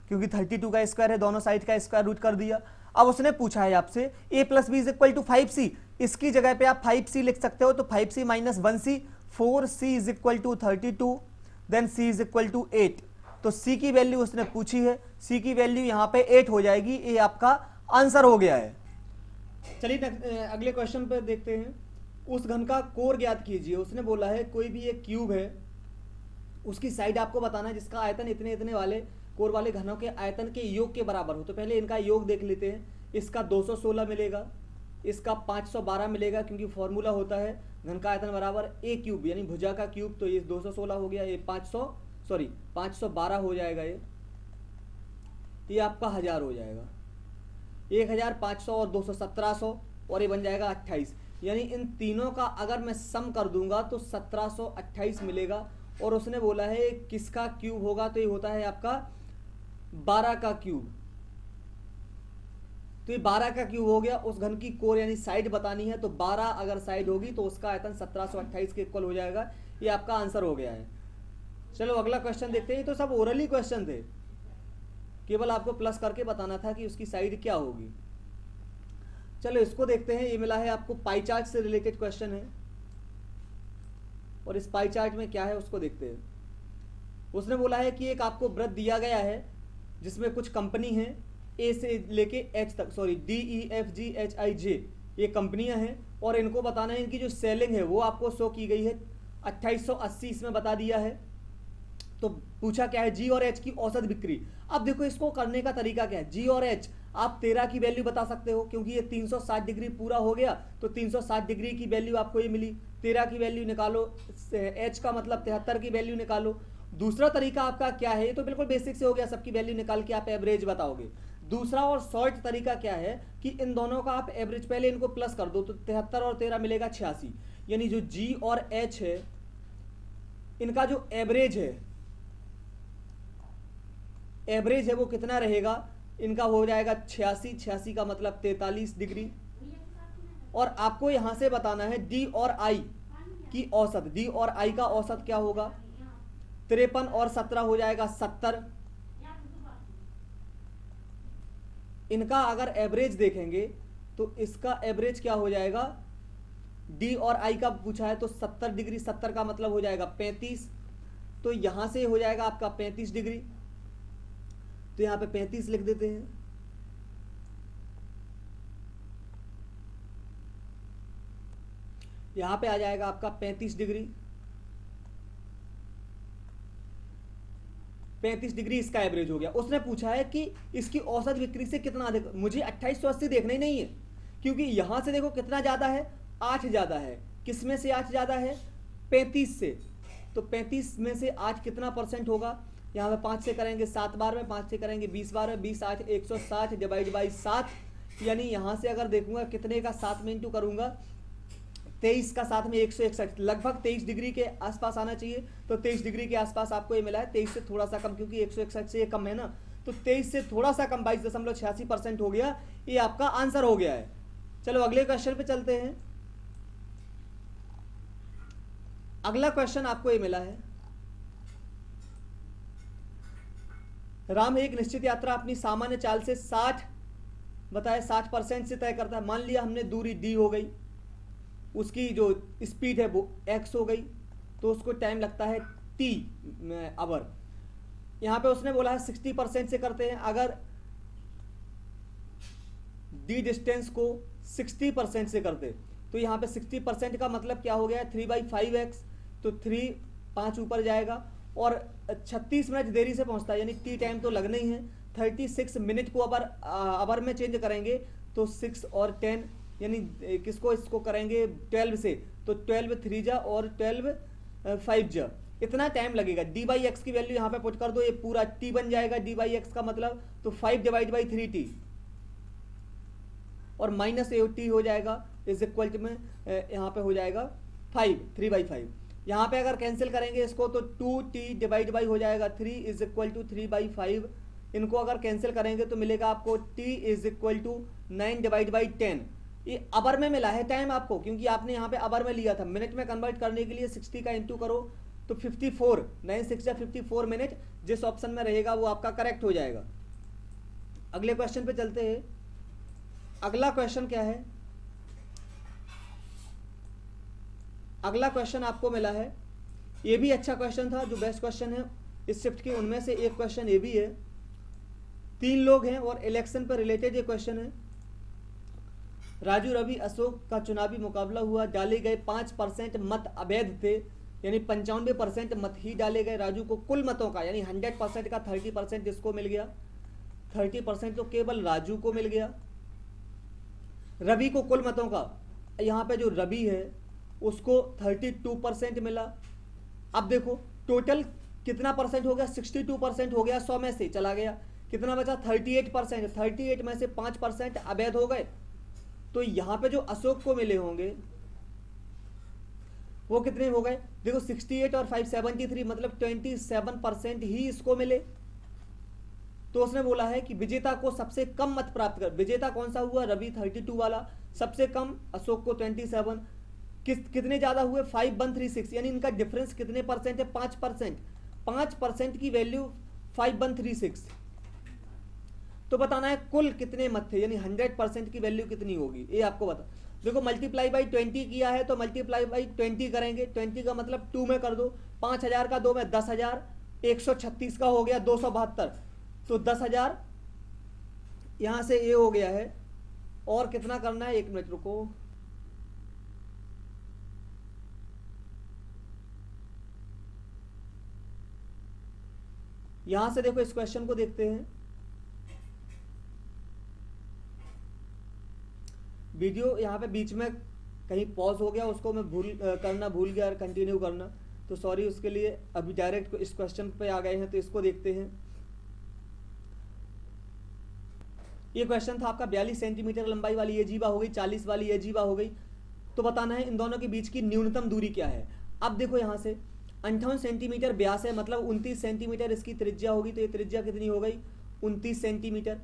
क्योंकि 32 का स्क्वायर है, दोनों साइड का स्क्वायर रूट कर दिया। अब उसने पूछा है आपसे a plus B is equal to 5c, इसकी जगह पे आप 5c लिख सकते हो, तो 5c minus 1c, 4c is equal to 32, then c is equal to 8। तो c की वैल्यू उसने पूछी है, c की वैल्यू यहां पे 8 हो जाएगी, ये आपका आंसर हो गया है। चलिए अगले क्वेश्चन पर देखते हैं। उस घन का कोर ज्ञात कीजिए। उसने बोला है कोई भी एक क्यूब है, उसकी साइड आपको बताना है जिसका आयतन इतने इतने वाले कोर वाले घनों के आयतन के योग के बराबर हो। तो पहले इनका योग देख लेते हैं। इसका 216 मिलेगा, इसका 512 मिलेगा, क्योंकि फॉर्मूला होता है घन का आयतन बराबर ए क्यूब यानी भुजा का क्यूब। तो ये 216 हो गया, ये 512 हो जाएगा, ये आपका 1000 हो जाएगा, 1500 और 200 1700, और ये बन जाएगा 28। यानी इन तीनों का अगर मैं सम कर दूंगा तो 1728 मिलेगा। और उसने बोला है किसका क्यूब होगा, तो ये होता है आपका 12 का क्यूब। तो ये 12 का क्यूब हो गया। उस घन की कोर यानी साइड बतानी है, तो 12 अगर साइड होगी तो उसका आयतन 1728 के इक्वल हो जाएगा। ये आपका आंसर हो गया है। चलो अगला क्वेश्चन देखते हैं। तो सब ओरली क्वेश्चन थे, केवल आपको प्लस करके बताना था कि उसकी साइड क्या होगी। चलो इसको देखते हैं। ये मिला है आपको पाई चार्ट से रिलेटेड क्वेश्चन है, और इस पाई चार्ट में क्या है उसको देखते हैं। उसने बोला है कि एक आपको वृत्त दिया गया है जिसमें कुछ कंपनी है, ए से लेके एच तक, सॉरी DEFGHIJ, ये कंपनियां हैं, और इनको बताना है इनकी जो सेलिंग है वो आपको शो की गई है 2880 इसमें बता दिया है। तो पूछा क्या है, जी और एच की औसत बिक्री। अब देखो इसको करने का तरीका क्या है, जी और एच आप 13 की वैल्यू बता सकते हो, क्योंकि ये 360 डिग्री पूरा हो गया, तो 360 डिग्री की वैल्यू आपको ये मिली। 13 की वैल्यू निकालो, एच का मतलब 73 की वैल्यू निकालो। दूसरा तरीका आपका क्या है, ये तो बिल्कुल बेसिक से हो गया, सबकी वैल्यू निकाल के आप एवरेज बताओगे। दूसरा और शॉर्ट तरीका क्या है कि इन दोनों का आप एवरेज, पहले इनको प्लस कर दो तो 73 और 13 मिलेगा 86, यानी जो जी और एच है इनका जो एवरेज है वो कितना रहेगा, इनका हो जाएगा 86 का मतलब 43 डिग्री। और आपको यहां से बताना है डी और आई की औसत, डी और आई का औसत क्या होगा, 53 और 17 हो जाएगा 70। इनका अगर एवरेज देखेंगे तो इसका एवरेज क्या हो जाएगा, डी और आई का पूछा है तो 70 डिग्री, 70 का मतलब हो जाएगा 35, तो यहां से हो जाएगा आपका 35 डिग्री। तो यहां पे 35 लिख देते हैं। यहां पे आ जाएगा आपका 35 डिग्री, 35 डिग्री इसका एवरेज हो गया। उसने पूछा है कि इसकी औसत बिक्री से कितना अधिक, मुझे 2880 देखना ही नहीं है, क्योंकि यहां से देखो कितना ज्यादा है, 8 ज्यादा है। किसमें से 8 ज्यादा है? 35 से। तो 35 में से 8 कितना परसेंट होगा? यहाँ पे 5 से करेंगे 7 बार में, 5 से करेंगे 20 बार में, 20 8 160 डिवाइड बाई 7, यानी यहाँ से अगर देखूंगा कितने का 7 में इंटू करूंगा, 23 का 7 में 161, लगभग 23 डिग्री के आसपास आना चाहिए। तो 23 डिग्री के आसपास आपको ये मिला है, 23 से थोड़ा सा कम, क्योंकि 161 से ये कम है ना, तो 23 से थोड़ा सा कम 22.86% हो गया। ये आपका आंसर हो गया है। चलो अगले क्वेश्चन पे चलते हैं। अगला क्वेश्चन आपको ये मिला है, राम एक निश्चित यात्रा अपनी सामान्य चाल से 60% से तय करता है। मान लिया हमने दूरी d हो गई, उसकी जो स्पीड है वो x हो गई, तो उसको टाइम लगता है t आवर। यहां पे उसने बोला है 60% से करते हैं। अगर d डिस्टेंस को 60% से करते, तो यहाँ पे 60% का मतलब क्या हो गया है, 3/5x, तो 3 5 ऊपर जाएगा और 36 मिनट देरी से पहुंचता है, यानी टी टाइम तो लगना ही है। 36 मिनट को अबर में चेंज करेंगे तो 6 और 10, यानी किसको इसको करेंगे 12 से, तो 12 3 जा और 12 5 जा, इतना टाइम लगेगा। डी बाई एक्स की वैल्यू यहाँ पे पुट कर दो, ये पूरा टी बन जाएगा, डी बाई एक्स का मतलब, तो 5 डिवाइड बाई 3t और माइनस ए टी हो जाएगा, इज इक्वल टू में यहाँ पे हो जाएगा 5, 3/5। यहाँ पे अगर कैंसिल करेंगे इसको तो 2t डिवाइड बाई हो जाएगा 3 इज इक्वल टू 3/5। इनको अगर कैंसिल करेंगे तो मिलेगा आपको t is equal to 9 divide by 10। ये अबर में मिला है टाइम आपको, क्योंकि आपने यहाँ पे अबर में लिया था। मिनट में कन्वर्ट करने के लिए 60 का इंटू करो तो 54, 9 6 54 मिनट, जिस ऑप्शन में रहेगा वो आपका करेक्ट हो जाएगा। अगले क्वेश्चन पे चलते हैं। अगला क्वेश्चन क्या है? अगला क्वेश्चन आपको मिला है, ये भी अच्छा क्वेश्चन था, जो बेस्ट क्वेश्चन है इस शिफ्ट के, उनमें से एक क्वेश्चन ये भी है। 3 लोग हैं और इलेक्शन पर रिलेटेड ये क्वेश्चन है। राजू रवि अशोक का चुनावी मुकाबला हुआ, डाले गए 5% मत अवैध थे, यानी 95% मत ही डाले गए। राजू को कुल मतों का, यानी 100% का 30% इसको मिल गया, 30% तो केवल राजू को मिल गया। रवि को कुल मतों का, यहाँ पे जो रवि है उसको 32% मिला। अब देखो टोटल कितना परसेंट हो गया, 62% हो गया, 100 में से चला गया, कितना बचा 38%। 38 में से 5% अवैध हो गए, तो यहाँ पे जो अशोक को मिले होंगे वो कितने हो गए, देखो 68 और 5 73, मतलब 27% ही इसको मिले। तो उसने बोला है कि विजेता को सबसे कम मत प्राप्त कर, विजेता कौन सा हुआ, रवि 32 वाला, सबसे कम अशोक को 27, कितने ज्यादा हुए 5136, यानी इनका डिफरेंस कितने परसेंट है, 5%। 5% की वैल्यू 5136, तो बताना है कुल कितने मत थे, यानी 100% की वैल्यू कितनी होगी, ये आपको बता। देखो मल्टीप्लाई बाई 20 किया है, तो मल्टीप्लाई बाई 20 करेंगे, 20 का मतलब 2 में कर दो, 5000 का 2 में 10,000, 136 का हो गया 272, तो 10,000 यहां से ये हो गया है। और कितना करना है, 1 मिनट रुको, यहां से देखो इस क्वेश्चन को देखते हैं। वीडियो यहाँ पे बीच में कहीं पॉज हो गया, उसको मैं करना भूल गया और कंटिन्यू करना, तो सॉरी उसके लिए। अभी डायरेक्ट इस क्वेश्चन पे आ गए हैं, तो इसको देखते हैं। ये क्वेश्चन था आपका 42 सेंटीमीटर लंबाई वाली ये जीवा हो गई, 40 वाली ये जीवा हो गई, तो बताना है इन दोनों के बीच की न्यूनतम दूरी क्या है। अब देखो यहाँ से 58 सेंटीमीटर व्यास है, मतलब 29 सेंटीमीटर इसकी त्रिज्या होगी, तो ये त्रिज्या कितनी हो गई 29 सेंटीमीटर।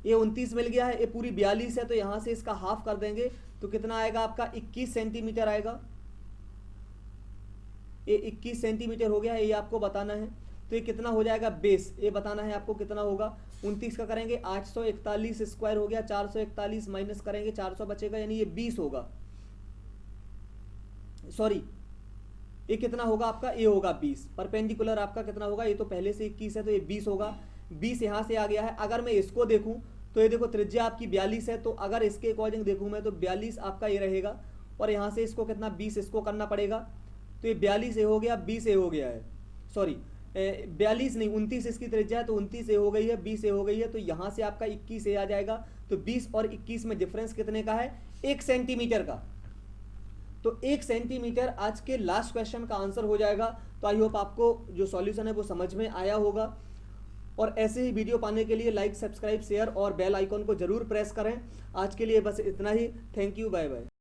ये 29 मिल गया है, ये पूरी 42 है, तो यहां से इसका हाफ कर देंगे तो कितना आएगा आपका 21 सेंटीमीटर आएगा। ये 21 सेंटीमीटर हो गया है, ये आपको बताना है। तो ये कितना हो जाएगा बेस, ये बताना है आपको कितना होगा। 29 का करेंगे 841 स्क्वायर हो गया, 441 माइनस करेंगे 400 बचेगा, यानी ये 20 होगा। सॉरी ये कितना होगा आपका, ये होगा 20। परपेंडिकुलर आपका कितना होगा, ये तो पहले से 21 है, तो ये 20 होगा। 20 यहां से आ गया है। अगर मैं इसको देखूं तो ये देखो त्रिज्या आपकी 42 है, तो अगर इसके अकॉर्डिंग देखूं मैं तो 42 आपका ये रहेगा और यहाँ से इसको कितना 20 इसको करना पड़ेगा, तो ये 42 ए हो गया, 20 ए हो गया है, सॉरी 42 नहीं 29 इसकी त्रिज्या है, तो 29 ए हो गई है, 20 ए हो गई है, तो यहाँ से आपका 21 ए आ जाएगा। तो 20 और 21 में डिफरेंस कितने का है, 1 सेंटीमीटर का। तो 1 सेंटीमीटर आज के लास्ट क्वेश्चन का आंसर हो जाएगा। तो आई होप आपको जो सॉल्यूशन है वो समझ में आया होगा, और ऐसे ही वीडियो पाने के लिए लाइक, सब्सक्राइब, शेयर और बेल आइकॉन को जरूर प्रेस करें। आज के लिए बस इतना ही। Thank you, bye bye.